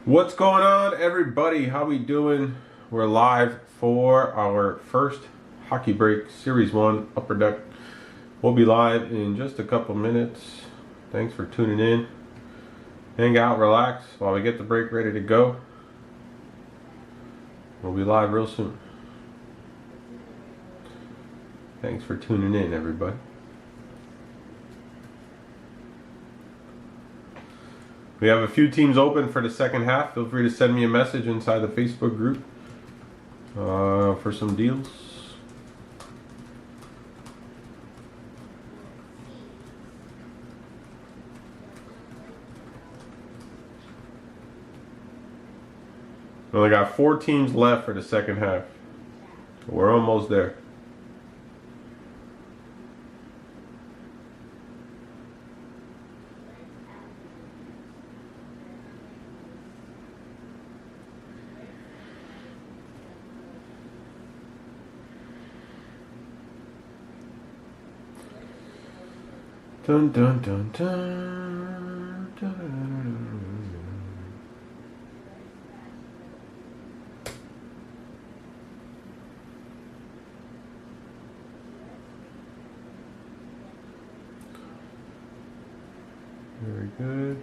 What's going on, everybody? How we doing? We're live for our first Hockey Break Series 1 Upper Deck. We'll be live in just a couple minutes. Thanks for tuning in. Hang out, relax while we get the break ready to go. We'll be live real soon. Thanks for tuning in, everybody. We have a few teams open for the second half. Feel free to send me a message inside the Facebook group for some deals. We only got 4 teams left for the second half. We're almost there. Dun dun dun dun. Dun, dun, dun. Very good.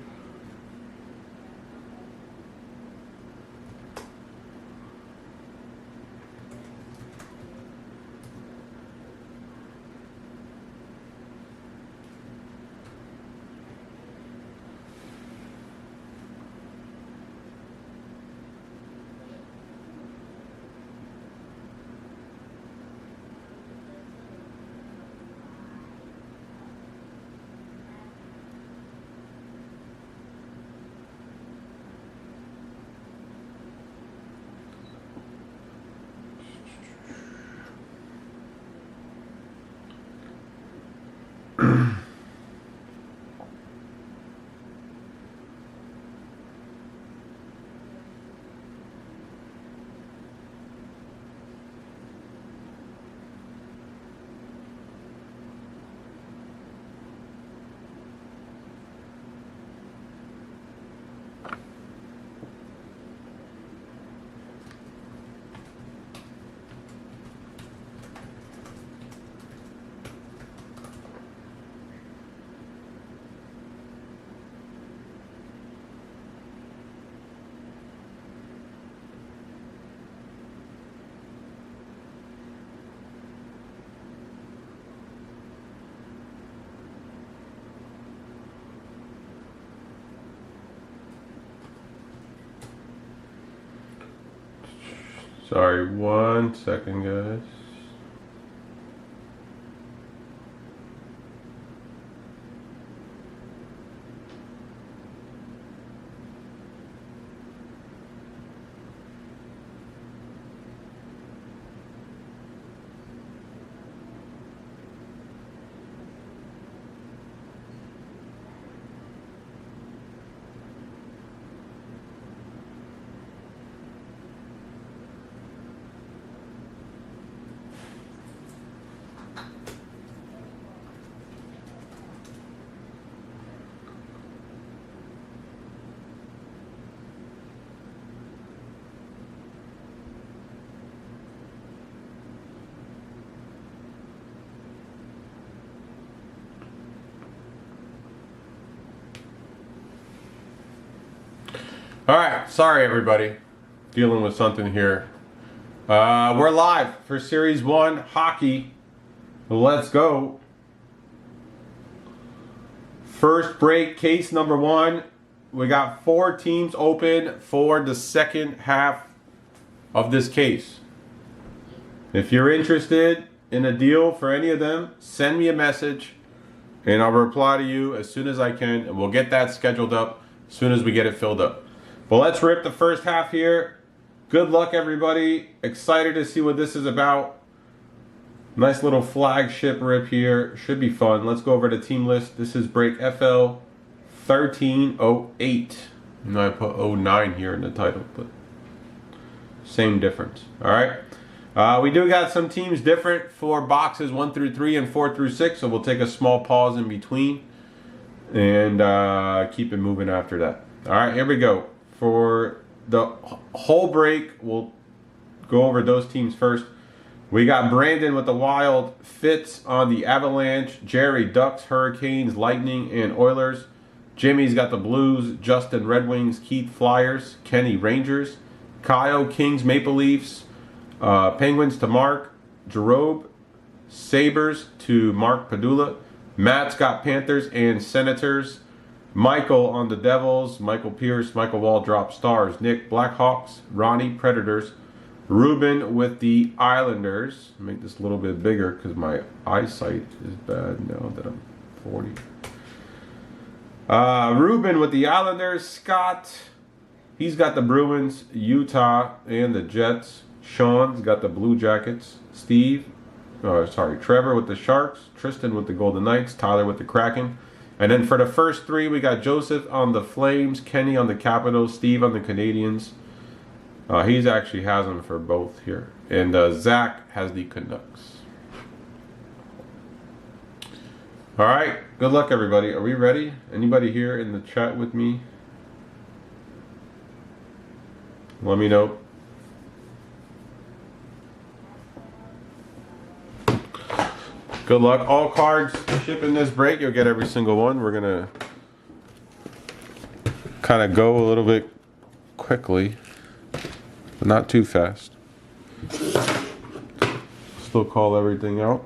Sorry, 1 second, guys. Alright, sorry everybody. Dealing with something here. We're live for Series 1 Hockey. Let's go. First break, case number 1. We got 4 teams open for the second half of this case. If you're interested in a deal for any of them, send me a message and I'll reply to you as soon as I can, and we'll get that scheduled up as soon as we get it filled up. Well, let's rip the first half here. Good luck, everybody. Excited to see what this is about. Nice little flagship rip here. Should be fun. Let's go over the team list. This is break FL 1308. You know, I put 09 here in the title, but same difference. All right. We do got some teams different for boxes 1 through 3 and 4 through 6, so we'll take a small pause in between and keep it moving after that. All right, here we go. for the whole break. We'll go over those teams first. We got Brandon with the Wild, Fitz on the Avalanche, Jerry Ducks, Hurricanes, Lightning, and Oilers. Jimmy's got the Blues, Justin Red Wings, Keith Flyers, Kenny Rangers, Kyle Kings Maple Leafs, Penguins to Mark, Jarob, Sabres to Mark Padula. Matt's got Panthers and Senators. Michael on the Devils, Michael Pierce, Michael Waldrop Stars, Nick Blackhawks, Ronnie Predators, Ruben with the Islanders. Make this a little bit bigger because my eyesight is bad now that I'm 40. Ruben with the Islanders. Scott, he's got the Bruins, Utah, and the Jets. Sean's got the Blue Jackets. Trevor with the Sharks. Tristan with the Golden Knights. Tyler with the Kraken. And then for the first three, we got Joseph on the Flames, Kenny on the Capitals, Steve on the Canadians. He's actually has them for both here. And Zach has the Canucks. All right, good luck, everybody. Are we ready? Anybody here in the chat with me? Let me know. Good luck. All cards shipping this break. You'll get every single one. We're going to kind of go a little bit quickly, but not too fast. Still call everything out.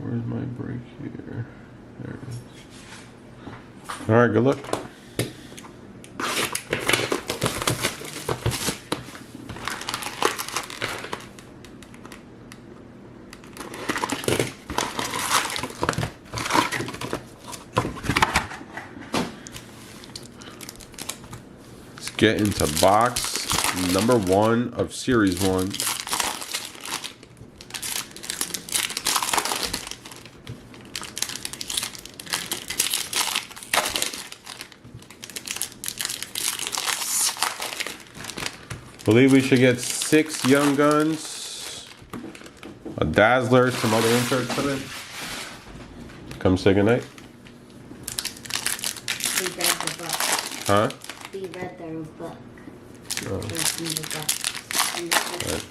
Where's my break here? There it is. All right, good luck. Let's get into box number 1 of Series 1. Believe we should get 6 Young Guns, a Dazzler, some other inserts in it. Come say goodnight. We read the book. Huh? We read the book. Oh. Right.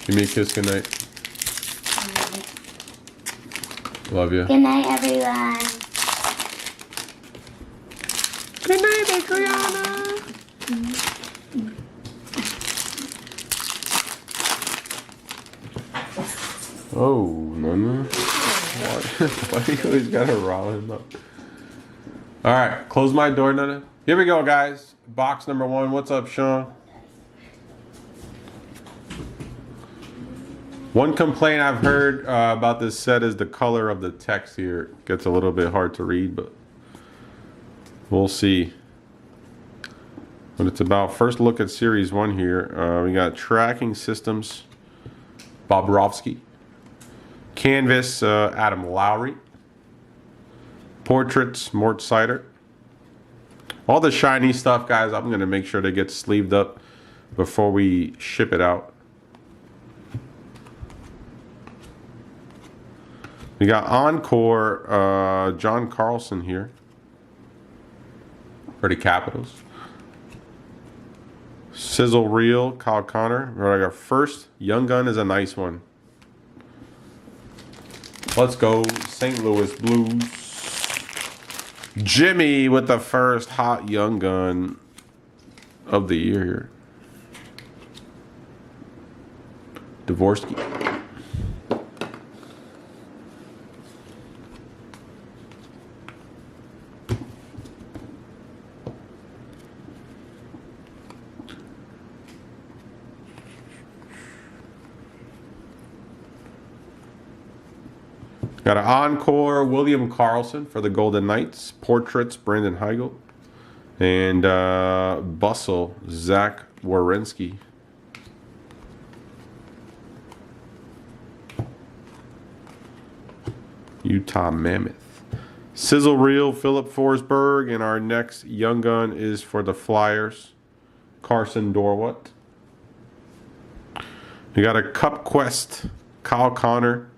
Give me a kiss goodnight. Love you. Good night, everyone. Good night, Adriana. Oh, Nana. Why do you always gotta rile him up? Alright, close my door, Nana. Here we go, guys. Box number 1. What's up, Sean? One complaint I've heard about this set is the color of the text here. It gets a little bit hard to read, but we'll see what it's about. First look at Series 1 here. We got Tracking Systems, Bobrovsky. Canvas, Adam Lowry. Portraits, Mort Seider. All the shiny stuff, guys, I'm going to make sure they get sleeved up before we ship it out. We got Encore, John Carlson here for the Capitals. Sizzle Reel, Kyle Connor. Our first Young Gun is a nice one. Let's go, St. Louis Blues. Jimmy with the first hot Young Gun of the year here. Dvorsky. Got an Encore, William Karlsson for the Golden Knights. Portraits, Brandon Heigl. And Bustle, Zach Werenski. Utah Mammoth. Sizzle Reel, Philip Forsberg, and our next Young Gun is for the Flyers, Carson Dorwut. We got a Cup Quest, Kyle Connor.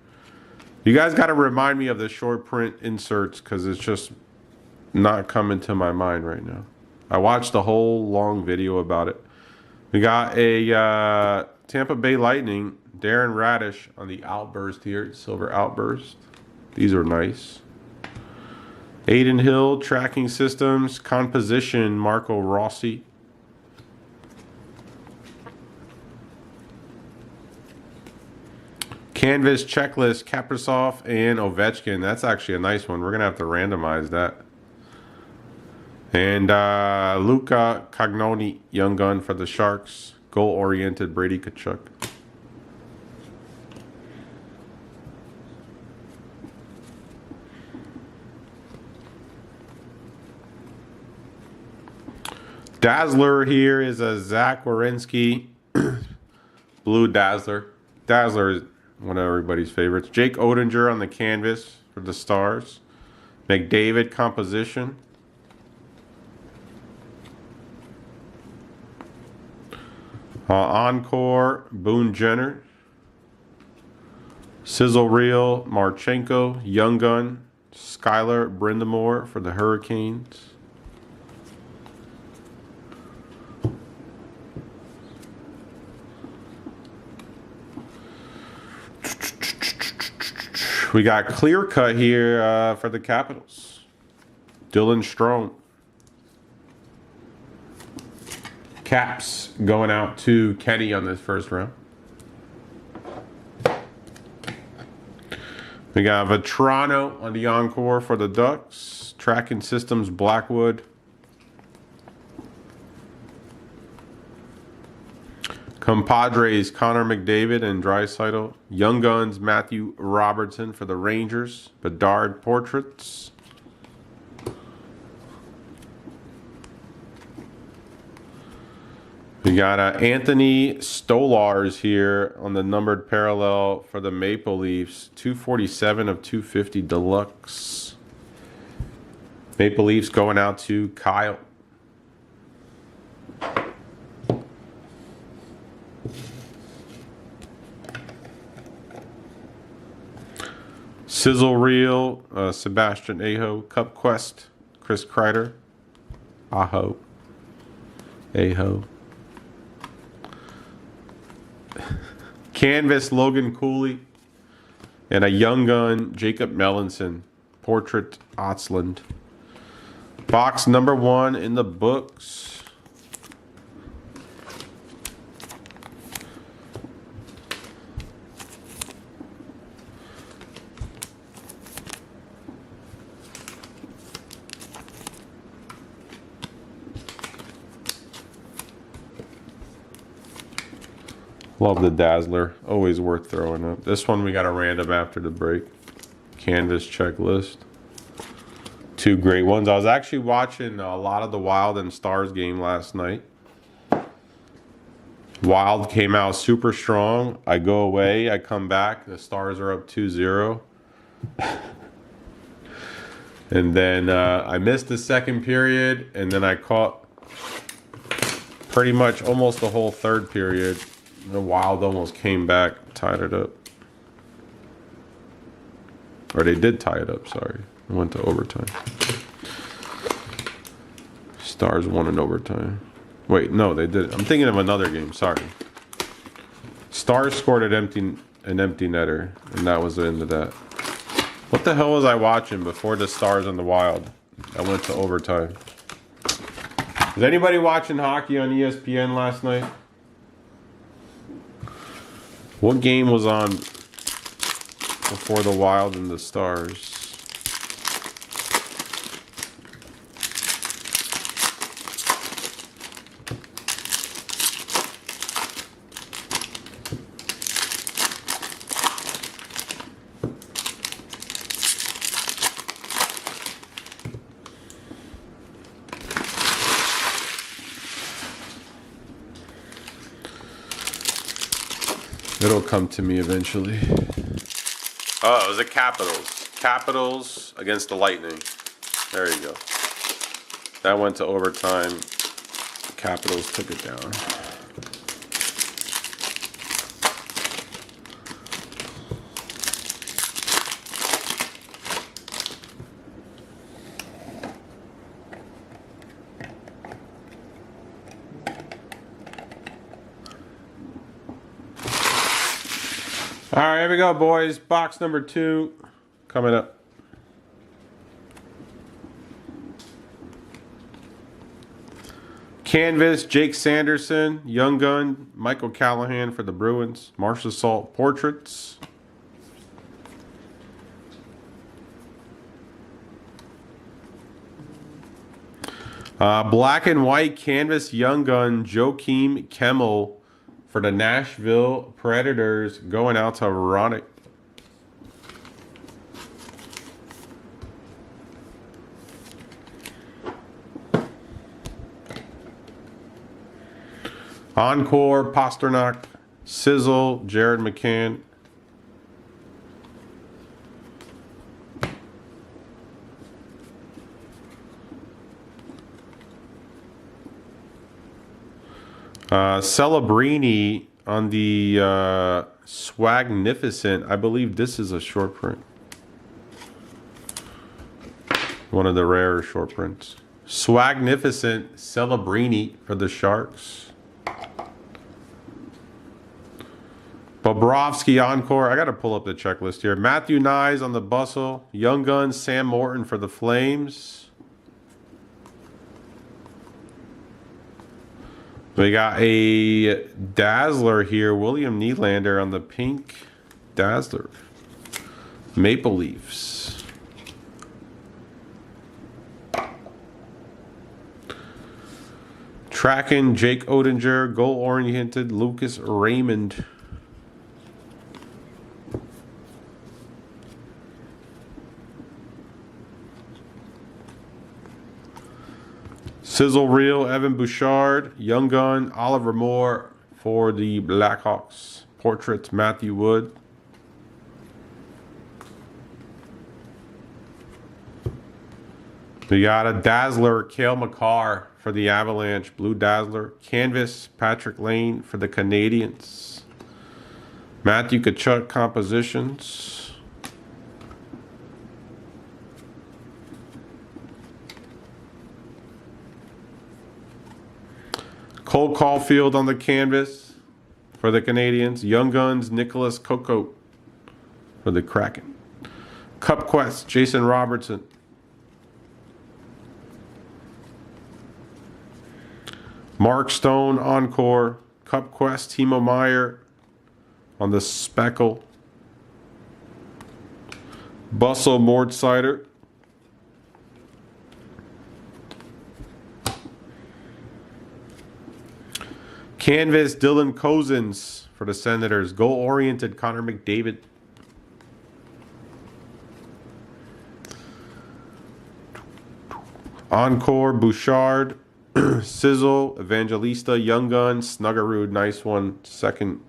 You guys got to remind me of the short print inserts because it's just not coming to my mind right now. I watched the whole long video about it. We got a Tampa Bay Lightning, Darren Radish on the Outburst here, Silver Outburst. These are nice. Aiden Hill, Tracking Systems, Composition, Marco Rossi. Canvas Checklist, Kaprizov and Ovechkin. That's actually a nice one. We're going to have to randomize that. And Luca Cagnoni, Young Gun for the Sharks. Goal-oriented Brady Tkachuk. Dazzler here is a Zach Werenski. Blue Dazzler. Dazzler is one of everybody's favorites. Jake Oettinger on the canvas for the Stars. McDavid Composition. Encore, Boone Jenner. Sizzle Reel, Marchenko, Young Gun, Skylar Brindamore for the Hurricanes. We got Clear Cut here for the Capitals. Dylan Strome. Caps going out to Kenny on this first round. We got Vetrano on the Encore for the Ducks. Tracking Systems, Blackwood. Compadres, Connor McDavid and Draisaitl. Young Guns, Matthew Robertson for the Rangers. Bedard Portraits. We got Anthony Stolars here on the numbered parallel for the Maple Leafs. 247 of 250 deluxe. Maple Leafs going out to Kyle. Sizzle Reel, Sebastian Aho. Cup Quest, Chris Kreider. Aho. Canvas, Logan Cooley. And a Young Gun, Jacob Melanson. Portrait, Otzland. Box number 1 in the books. Love the Dazzler. Always worth throwing up. This one we got a random after the break. Canvas Checklist. 2 great ones. I was actually watching a lot of the Wild and Stars game last night. Wild came out super strong. I go away. I come back. The Stars are up 2-0. And then I missed the second period. And then I caught pretty much almost the whole third period. The Wild almost came back, tied it up. Or they did tie it up, sorry. It went to overtime. Stars won in overtime. Wait, no, they did. I'm thinking of another game, sorry. Stars scored an empty netter, and that was the end of that. What the hell was I watching before the Stars and the Wild? I went to overtime. Was anybody watching hockey on ESPN last night? What game was on before the Wild and the Stars? It'll come to me eventually. Oh, it was the Capitals. Capitals against the Lightning. There you go. That went to overtime. The Capitals took it down. All right, here we go, boys. Box number 2 coming up. Canvas, Jake Sanderson, Young Gun, Michael Callahan for the Bruins, Marshall Salt Portraits. Black and white canvas, Young Gun, Joakim Kemmel for the Nashville Predators, going out to Ronick. Encore, Pasternak, Sizzle, Jared McCann. Celebrini on the Swagnificent. I believe this is a short print. One of the rarer short prints. Swagnificent Celebrini for the Sharks. Bobrovsky Encore. I got to pull up the checklist here. Matthew Nyes on the Bustle. Young Gun, Sam Morton for the Flames. We got a Dazzler here. William Nylander on the pink Dazzler. Maple Leafs. Tracking Jake Odinger. Goal-oriented Lucas Raymond. Sizzle Reel, Evan Bouchard, Young Gun, Oliver Moore for the Blackhawks. Portraits, Matthew Wood. We got a Dazzler, Cale Makar for the Avalanche. Blue Dazzler. Canvas, Patrick Lane for the Canadiens. Matthew Tkachuk compositions. Cole Caulfield on the canvas for the Canadiens. Young Guns, Nicholas Coco for the Kraken. Cup Quest, Jason Robertson. Mark Stone, Encore. Cup Quest, Timo Meyer on the Speckle. Bustle, Mort Sider. Canvas, Dylan Cozens for the Senators. Goal-oriented, Connor McDavid. Encore, Bouchard. Sizzle, Evangelista, Young Gun, Snuggerud. Nice one. Second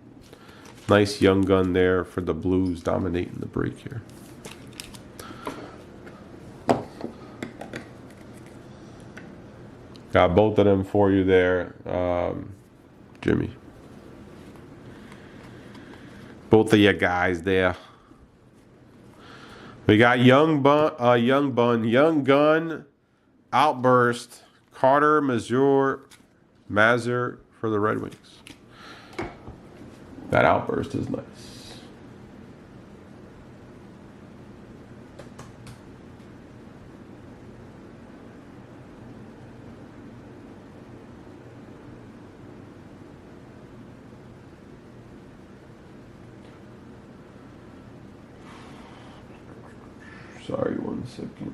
nice Young Gun there for the Blues, dominating the break here. Got both of them for you there. Jimmy. Both of you guys there. We got Young Gun, Outburst, Carter, Mazur for the Red Wings. That Outburst is nice. Sorry, 1 second.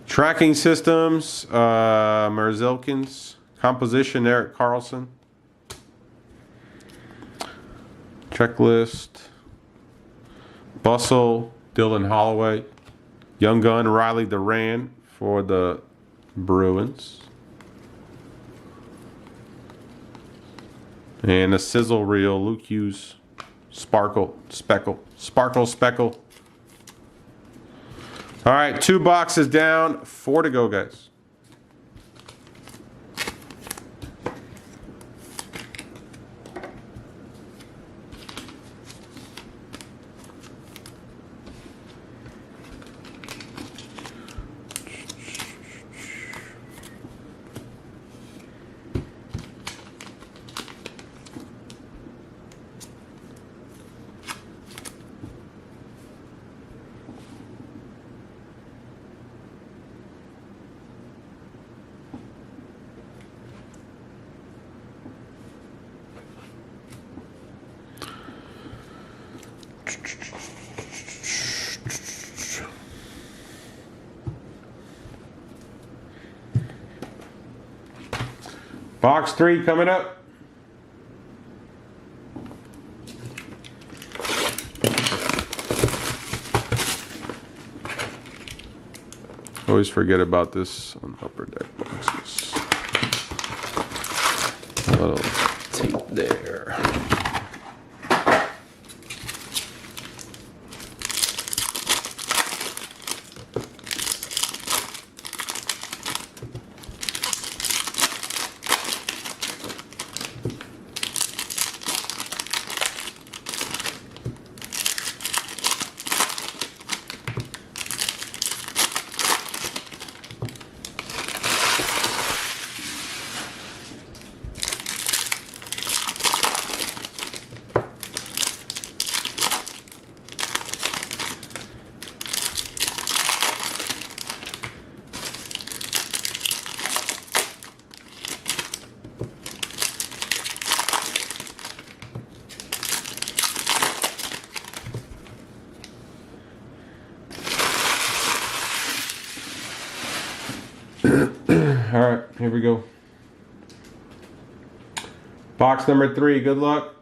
Tracking systems, Merzilkins. Composition, Erik Karlsson. Checklist. Bustle, Dylan Holloway. Young Gun, Riley Duran for the Bruins. And a sizzle reel, Luke Hughes. Sparkle, speckle, sparkle, speckle. All right, 2 boxes down, 4 to go, guys. Box 3 coming up. Always forget about this on upper deck boxes. A little tape there. All right, here we go. Box number 3, good luck.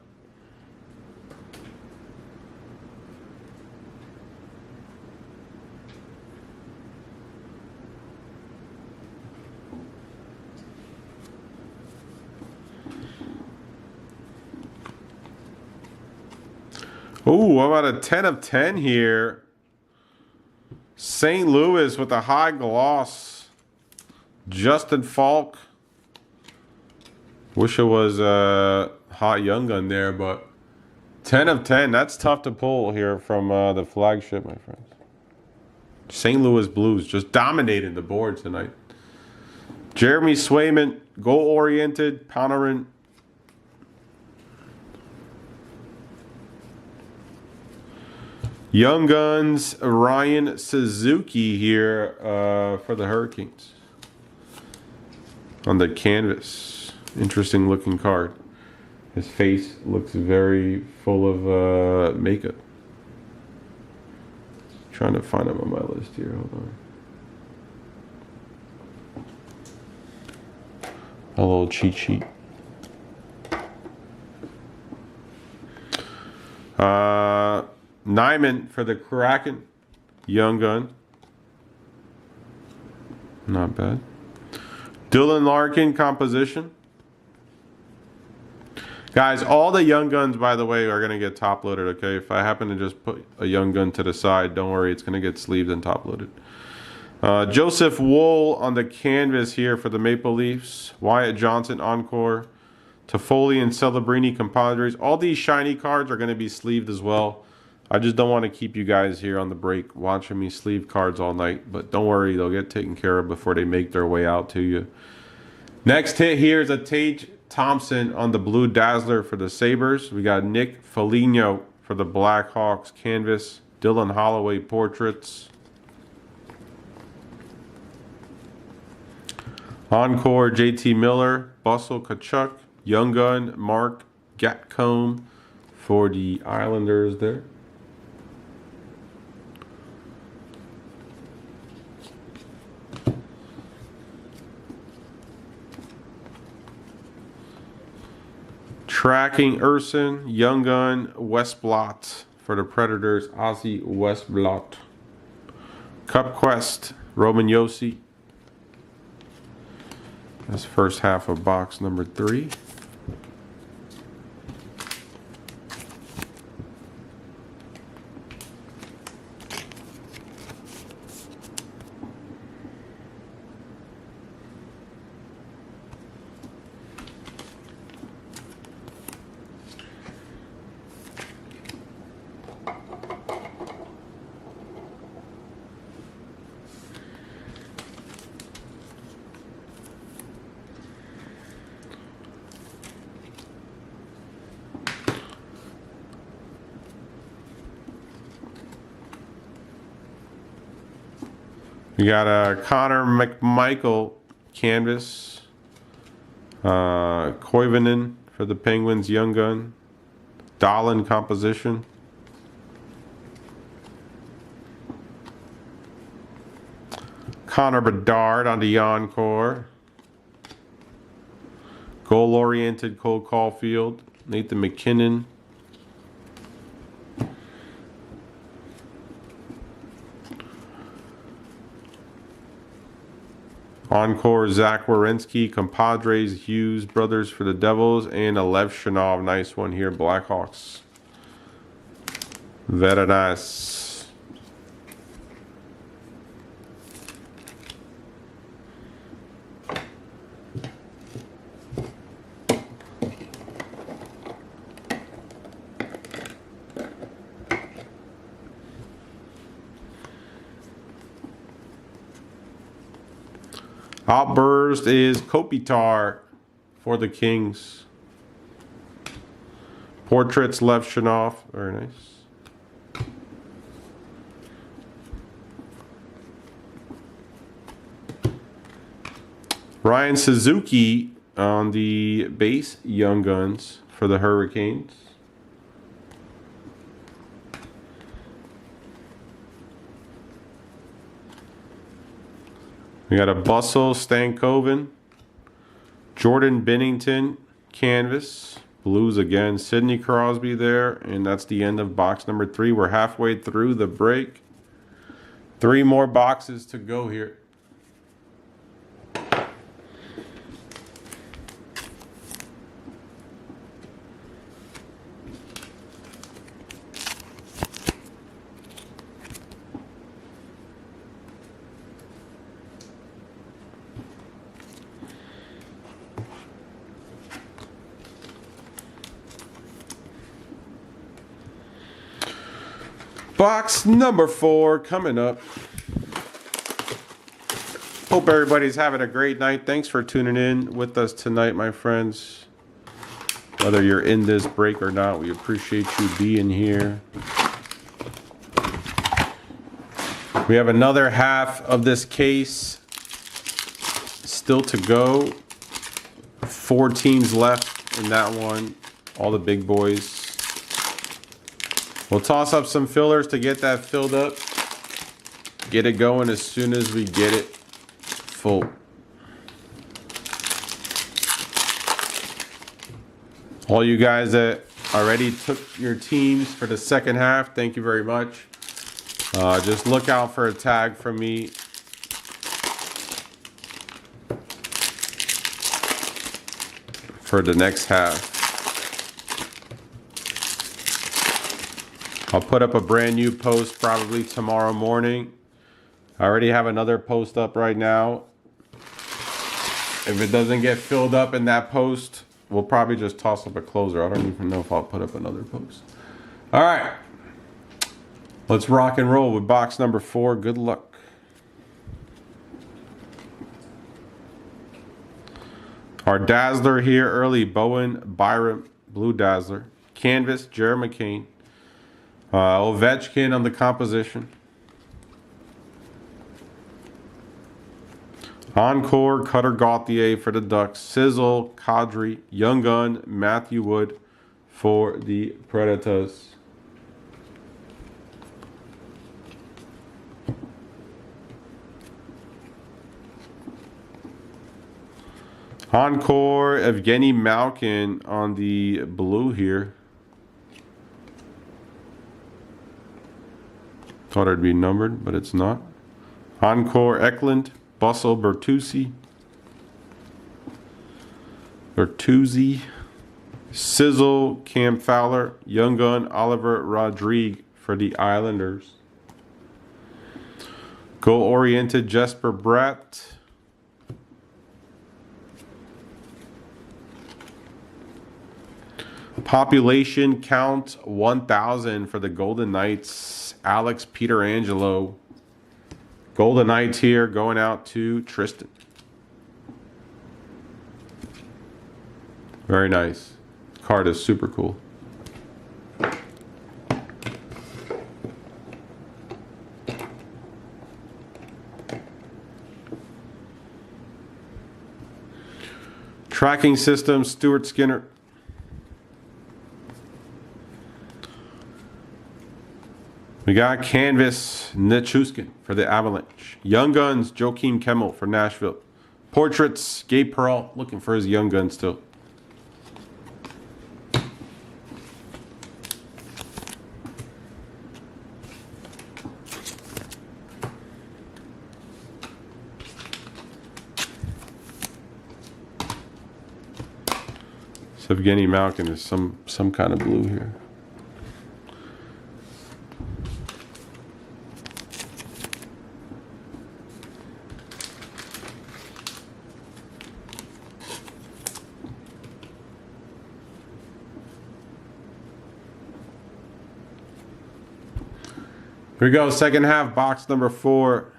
Ooh, how about a 10 of 10 here? St. Louis with a high gloss. Justin Falk. Wish it was a hot young gun there, but 10 of 10. That's tough to pull here from the flagship, my friends. St. Louis Blues just dominated the board tonight. Jeremy Swayman, goal-oriented, Panarin. Young Guns, Ryan Suzuki here for the Hurricanes. On the canvas. Interesting looking card. His face looks very full of makeup. Trying to find him on my list here. Hold on. A little cheat sheet. Nyman for the Kraken. Young gun. Not bad. Dylan Larkin composition. Guys, all the young guns, by the way, are going to get top loaded, okay? If I happen to just put a young gun to the side, don't worry, it's going to get sleeved and top loaded. Joseph Wool on the canvas here for the Maple Leafs. Wyatt Johnson encore. Toffoli and Celebrini compadres. All these shiny cards are going to be sleeved as well. I just don't want to keep you guys here on the break watching me sleeve cards all night. But don't worry, they'll get taken care of before they make their way out to you. Next hit here is a Tage Thompson on the Blue Dazzler for the Sabres. We got Nick Foligno for the Blackhawks canvas. Dylan Holloway portraits. Encore JT Miller, Bustle Kachuk, Young Gun, Mark Gatcomb for the Islanders there. Tracking Urson, Young Gun, Westblot for the Predators, Ozzy Westblot. Cup Quest, Roman Josi. That's first half of box number 3. We got a Connor McMichael canvas. Koivunen for the Penguins, Young Gun. Dahlin composition. Connor Bedard on the Encore. Goal-oriented Cole Caulfield. Nathan McKinnon. Encore, Zach Werenski, Compadres, Hughes brothers for the Devils, and a Lev Shinov. Nice one here, Blackhawks. Very nice. Outburst is Kopitar for the Kings. Portraits, Lev Shinov. Very nice. Ryan Suzuki on the base, Young Guns for the Hurricanes. We got a Bustle, Stankoven, Jordan Binnington, canvas, Blues again, Sidney Crosby there, and that's the end of box number 3. We're halfway through the break. 3 more boxes to go here. Box number 4 coming up. Hope everybody's having a great night. Thanks for tuning in with us tonight, my friends. Whether you're in this break or not, we appreciate you being here. We have another half of this case still to go. 4 teams left in that one. All the big boys. We'll toss up some fillers to get that filled up. Get it going as soon as we get it full. All you guys that already took your teams for the second half, thank you very much. Just look out for a tag from me. For the next half. I'll put up a brand new post probably tomorrow morning. I already have another post up right now. If it doesn't get filled up in that post, we'll probably just toss up a closer. I don't even know if I'll put up another post. All right. Let's rock and roll with box number 4. Good luck. Our Dazzler here early. Bowen Byram, Blue Dazzler. Canvas, Jared McCain. Ovechkin on the composition. Encore, Cutter Gauthier for the Ducks. Sizzle, Kadri, Young Gun, Matthew Wood for the Predators. Encore, Evgeny Malkin on the blue here. Thought it'd be numbered, but it's not. Encore, Eklund, Bustle, Bertuzzi, Sizzle, Cam Fowler, Young Gun, Oliver Rodrigue for the Islanders. Goal-oriented, Jesper Bratt. Population count 1,000 for the Golden Knights. Alex Pietrangelo. Golden Knights here going out to Tristan. Very nice. Card is super cool. Tracking system, Stuart Skinner. We got Canvas, Nichushkin for the Avalanche. Young Guns, Joakim Kemmel for Nashville. Portraits, Gabe Perreault, looking for his Young Gun still. Evgeny Malkin is some kind of blue here. Here we go, second half, box number 4.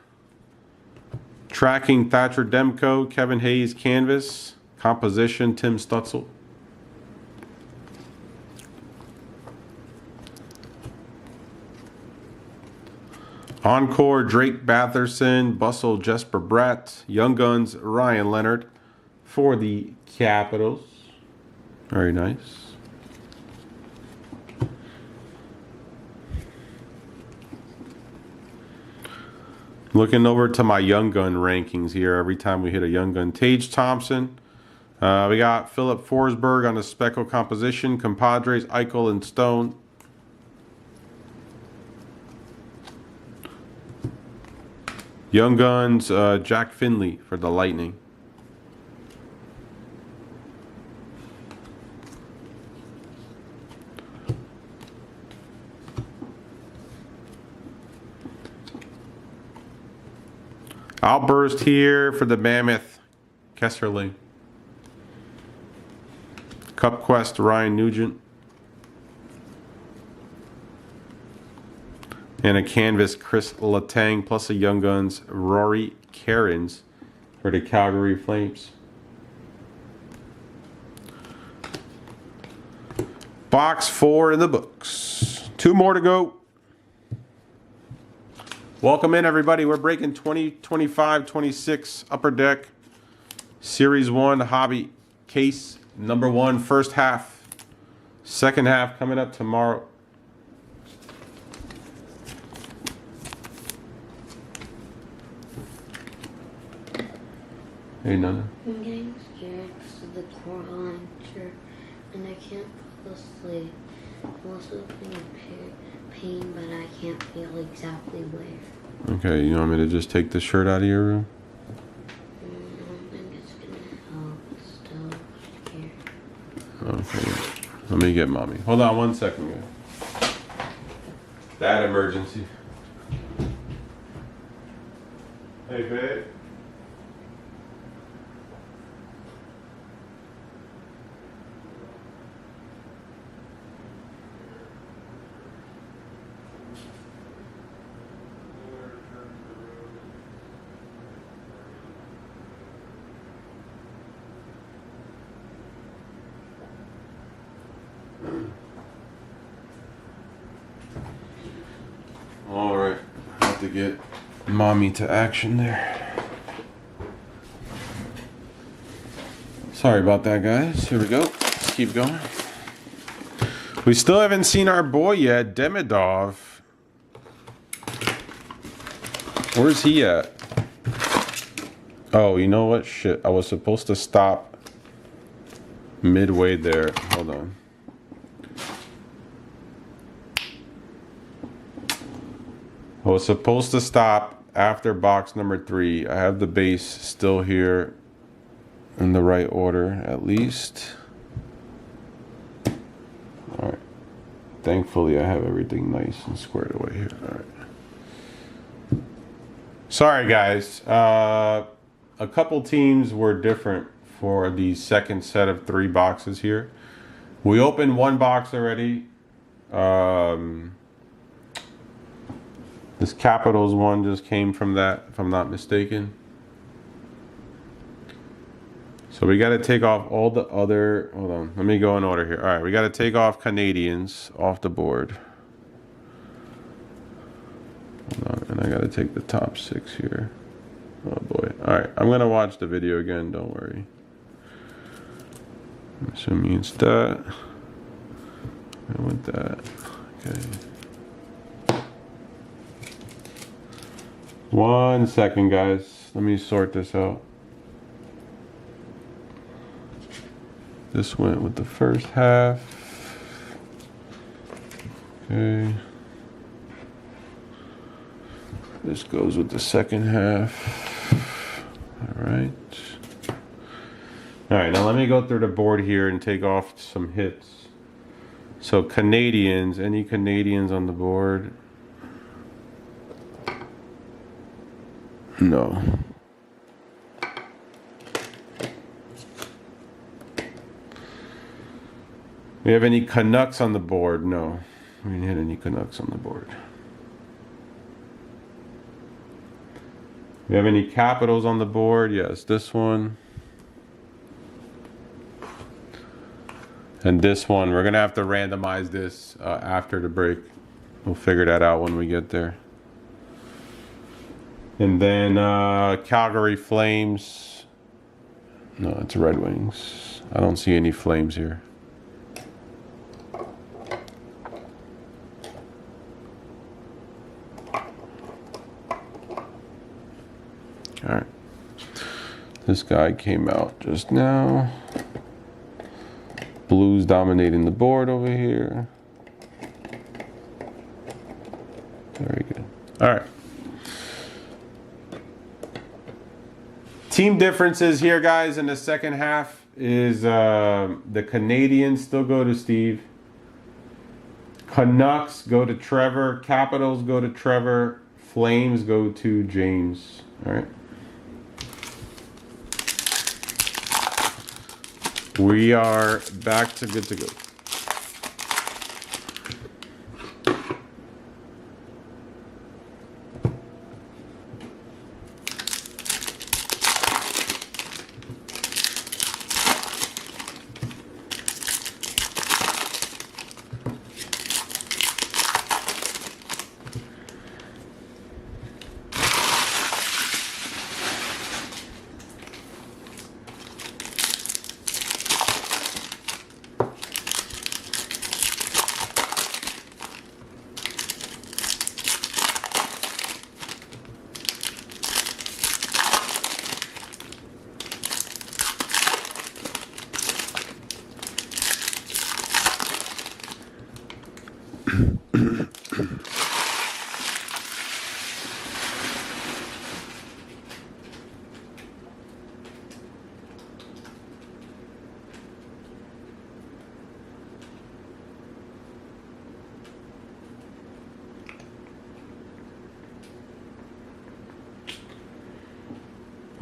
Tracking, Thatcher Demko, Kevin Hayes, Canvas. Composition, Tim Stutzel. Encore, Drake Batherson, Bustle, Jesper Bratt, Young Guns, Ryan Leonard for the Capitals. Very nice. Looking over to my Young Gun rankings here. Every time we hit a Young Gun. Tage Thompson. We got Philip Forsberg on the Speckle composition. Compadres, Eichel, and Stone. Young Guns, Jack Finley for the Lightning. Outburst here for the Mammoth, Kesserly. Cup Quest, Ryan Nugent. And a Canvas, Chris Letang, plus a Young Guns, Rory Cairns for the Calgary Flames. Box 4 in the books. 2 more to go. Welcome in, everybody. We're breaking 2025-26 Upper Deck Series 1 Hobby Case number 1, first half. Second half coming up tomorrow. Hey, Nana. I'm getting scared because of the Coraline shirt, and I can't fall asleep. I'm also feeling pain, but I can't feel exactly where. Okay, you want me to just take the shirt out of your room? I don't think it's gonna help. Still scared. Okay. Let me get mommy. Hold on 1 second, guys. That emergency. Hey, babe. All right, I have to get mommy to action there. Sorry about that, guys. Here we go. Let's keep going. We still haven't seen our boy yet, Demidov. Where's he at? Oh, you know what? Shit, I was supposed to stop midway there. Hold on. I was supposed to stop after box number 3. I have the base still here in the right order, at least. All right. Thankfully, I have everything nice and squared away here. All right. Sorry, guys. A couple teams were different for the second set of 3 boxes here. We opened 1 box already. This Capitals one just came from that, if I'm not mistaken. So we got to take off all the other, hold on, let me go in order here. All right, we got to take off Canadians off the board. Hold on, and I got to take the top 6 here. Oh boy. All right, I'm going to watch the video again, don't worry. I'm assuming it's that. I want that. Okay. 1 second, guys. Let me sort this out. This went with the first half. Okay. This goes with the second half. All right. All right, now let me go through the board here and take off some hits. So Canadians, any Canadians on the board? No. We have any Canucks on the board? No. We didn't hit any Canucks on the board. We have any Capitals on the board? Yes, this one. And this one. We're going to have to randomize this after the break. We'll figure that out when we get there. And then Calgary Flames. No, it's Red Wings. I don't see any Flames here. All right. This guy came out just now. Blues dominating the board over here. Very good. All right. Team differences here, guys, in the second half is the Canadians still go to Steve. Canucks go to Trevor. Capitals go to Trevor. Flames go to James. All right. We are back to good to go.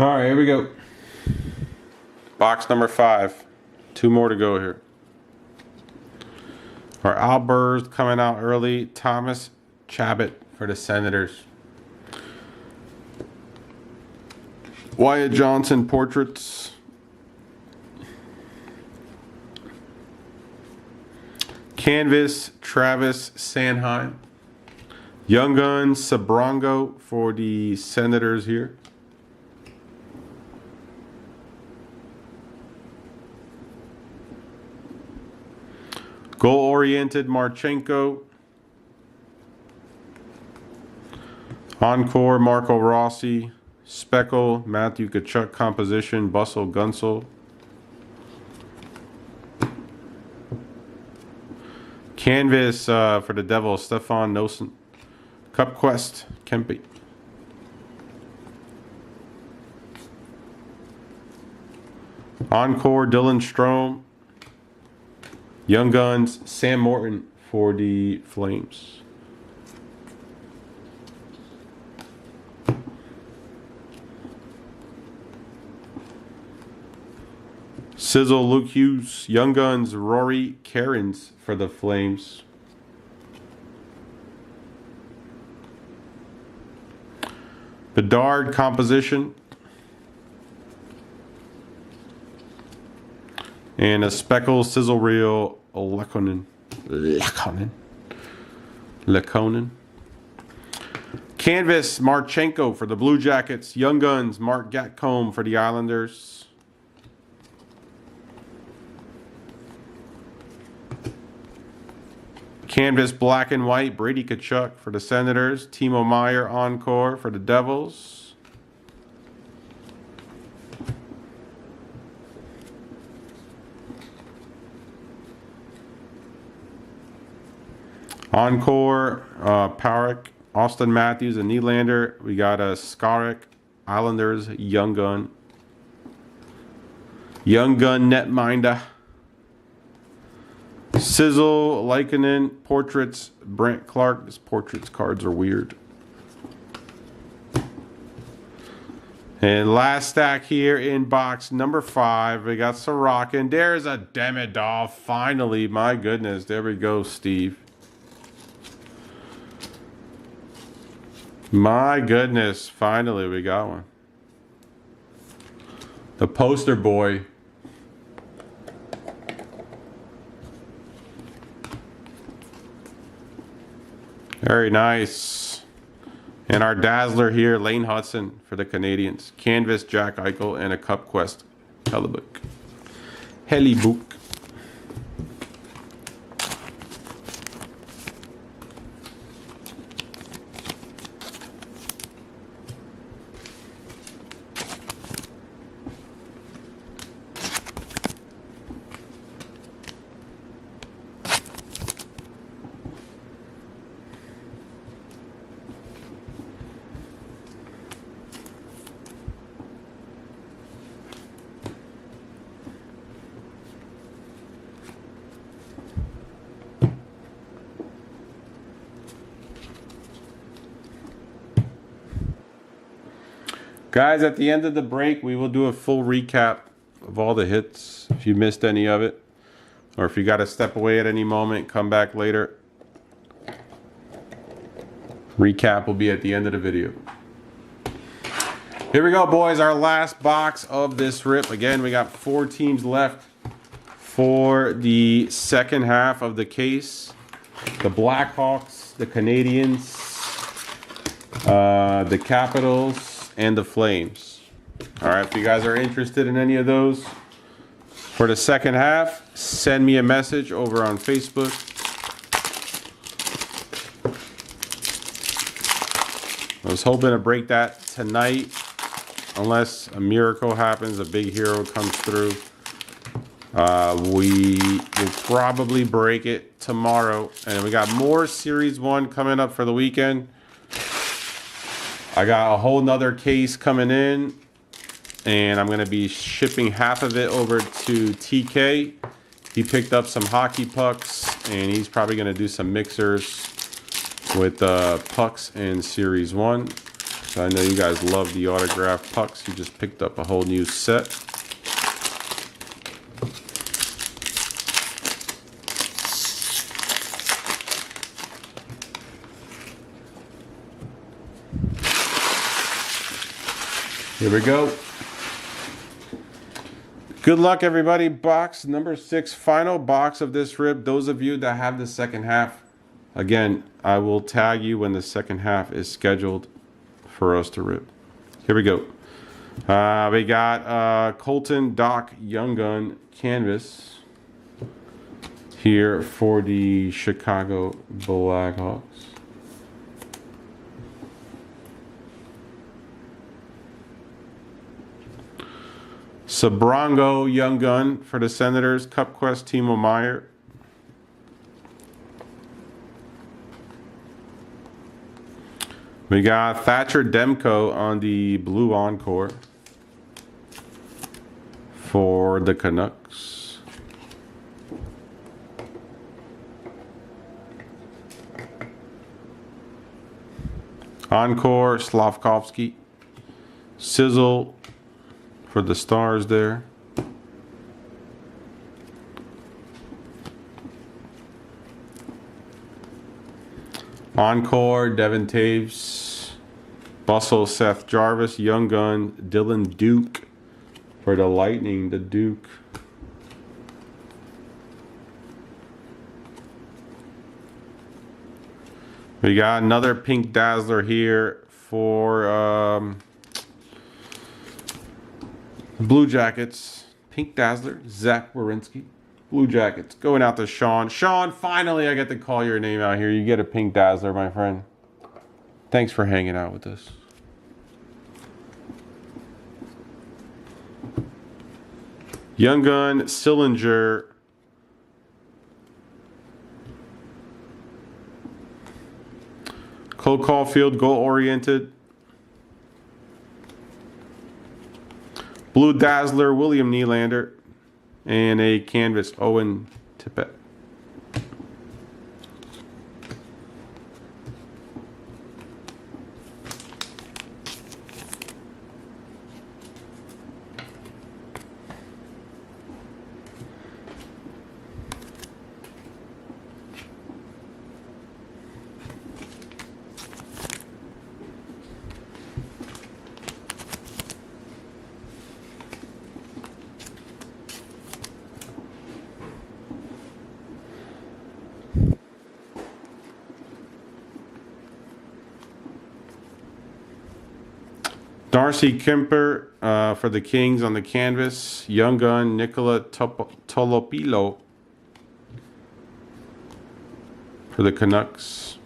All right, here we go. Box number 5. 2 more to go here. Our Albers coming out early. Thomas Chabot for the Senators. Wyatt Johnson portraits. Canvas Travis Sanheim. Young Guns Sabrongo for the Senators here. Goal-oriented Marchenko. Encore Marco Rossi. Speckle Matthew Tkachuk composition Bustle Gunsel. Canvas for the Devils Stefan Noesen. Cup Quest Kempe. Encore Dylan Strome. Young Guns, Sam Morton for the Flames. Sizzle Luke Hughes, Young Guns, Rory Cairns for the Flames. Bedard composition. And a Speckle Sizzle Reel Lekonen. Canvas Marchenko for the Blue Jackets. Young Guns Mark Gatcomb for the Islanders. Canvas black and white, Brady Tkachuk for the Senators. Timo Meier encore for the Devils. Encore, Powerek, Austin Matthews, and Nylander. We got a Skarek, Islanders, Young Gun. Young Gun Netminder. Sizzle, Leikonen, Portraits, Brent Clark. His Portraits cards are weird. And last stack here in box number 5, we got Sorokin. There's a Demidov. Finally, my goodness. There we go, Steve. My goodness. Finally, we got one. The poster boy. Very nice. And our dazzler here, Lane Hudson for the Canadians. Canvas, Jack Eichel, and a Cup Quest Hellebook. Hellebook. Guys, at the end of the break, we will do a full recap of all the hits. If you missed any of it, or if you got to step away at any moment, come back later. Recap will be at the end of the video. Here we go, boys. Our last box of this rip. Again, we got 4 teams left for the second half of the case. The Blackhawks, the Canadians, the Capitals, and the Flames. All right, if you guys are interested in any of those for the second half, send me a message over on Facebook. I was hoping to break that tonight, unless a miracle happens, a big hero comes through. We will probably break it tomorrow, and we got more Series 1 coming up for the weekend. I got a whole nother case coming in, and I'm going to be shipping half of it over to TK. He picked up some hockey pucks, and he's probably going to do some mixers with pucks in Series 1. So I know you guys love the autographed pucks. He just picked up a whole new set. Here we go. Good luck, everybody. Box number 6, final box of this rip. Those of you that have the second half, again, I will tag you when the second half is scheduled for us to rip. Here we go. We got Colton Doc Young Gun Canvas here for the Chicago Blackhawks. Sabrango Young Gun for the Senators. Cup Quest Timo Meier. We got Thatcher Demko on the Blue Encore for the Canucks. Encore Slavkovsky. Sizzle for the Stars there. Encore, Devin Taves. Bustle, Seth Jarvis. Young Gun, Dylan Duke for the Lightning, the Duke. We got another pink dazzler here for Blue Jackets. Pink dazzler, Zach Werenski Blue Jackets going out to Sean. Sean, finally I get to call your name out here. You get a Pink Dazzler, my friend. Thanks for hanging out with us. Young Gun, Sillinger. Cole Caulfield, goal-oriented. Blue Dazzler, William Nylander. And a canvas, Owen Tippett. Darcy Kemper for the Kings on the canvas. Young Gun, Nicola Tolopilo for the Canucks.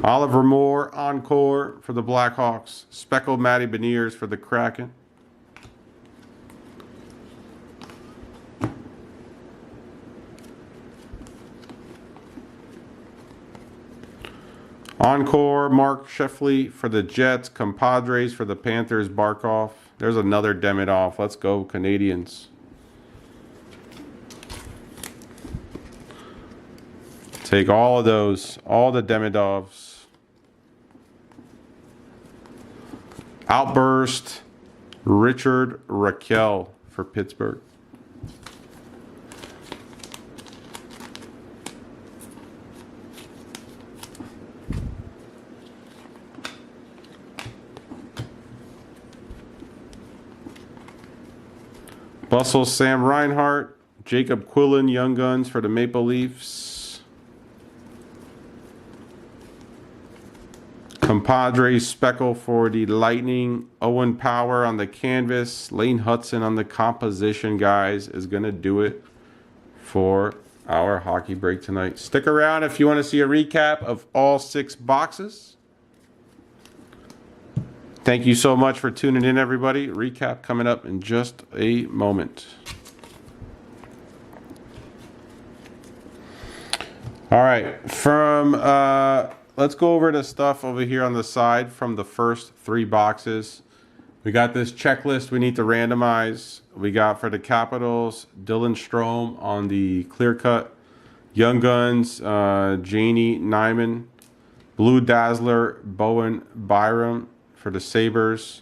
Oliver Moore, Encore for the Blackhawks. Speckled Matty Beniers for the Kraken. Encore, Mark Sheffley for the Jets. Compadres for the Panthers. Barkov. There's another Demidov. Let's go, Canadians. Take all of those. All the Demidovs. Outburst, Richard Raquel for Pittsburgh. Bustle, Sam Reinhart. Jacob Quillen, Young Guns for the Maple Leafs. Compadres, Speckle for the Lightning. Owen Power on the canvas. Lane Hudson on the composition, guys, is going to do it for our hockey break tonight. Stick around if you want to see a recap of all 6 boxes. Thank you so much for tuning in, everybody. Recap coming up in just a moment. All right, let's go over the stuff over here on the side from the first 3 boxes. We got this checklist we need to randomize. We got for the Capitals, Dylan Strome on the clear cut. Young Guns, Janie Nyman. Blue Dazzler, Bowen Byram for the Sabres.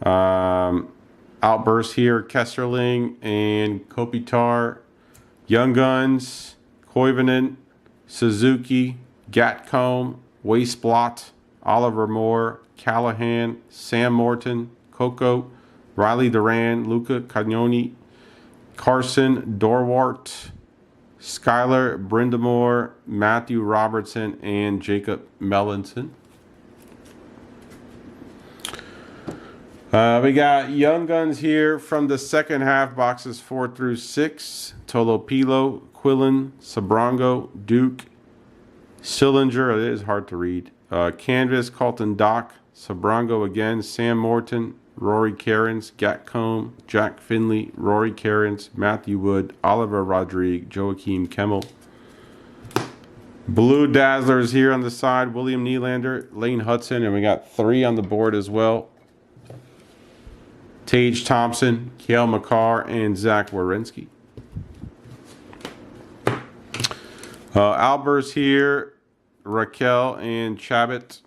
Outburst here, Kesserling and Kopitar. Young Guns, Koivunen, Suzuki, Gatcomb, Wasteblot, Oliver Moore, Callahan, Sam Morton, Coco, Riley Duran, Luca Cagnoni, Carson Dorwart, Skylar Brindamore, Matthew Robertson, and Jacob Mellinson. We got Young Guns here from the second half, boxes 4 through 6. Tolopilo, Quillen, Sabrango, Duke, Sillinger, it is hard to read. Canvas, Colton Dock, Sabrango again, Sam Morton, Rory Cairns, Gatcomb, Jack Finley, Rory Cairns, Matthew Wood, Oliver Rodrigue, Joakim Kemmel. Blue Dazzlers here on the side, William Nylander, Lane Hudson, and we got 3 on the board as well. Tage Thompson, Cale Makar, and Zach Werenski. Albers here, Raquel and Chabot.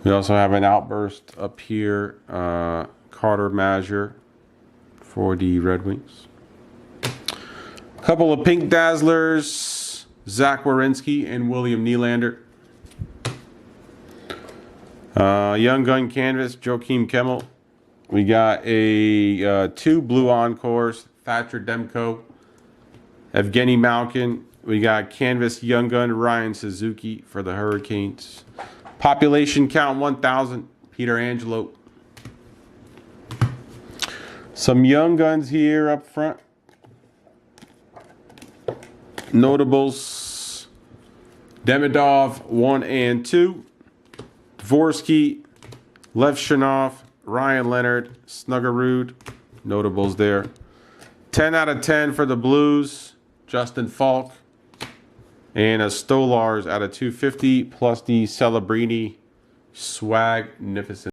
We also have an outburst up here, Carter Mazur for the Red Wings. A couple of Pink Dazzlers, Zach Werenski and William Nylander. Young Gun Canvas, Joakim Kemmel. We got a 2 Blue Encores, Thatcher Demko, Evgeny Malkin. We got Canvas Young Gun, Ryan Suzuki for the Hurricanes. Population count 1,000, Peter Angelo. Some young guns here up front. Notables. Demidov 1 and 2. Dvorsky. Levshinov. Ryan Leonard. Snuggerud. Notables there. 10 out of 10 for the Blues. Justin Falk. And a Stolars out of 250 plus the Celebrini Swagnificent.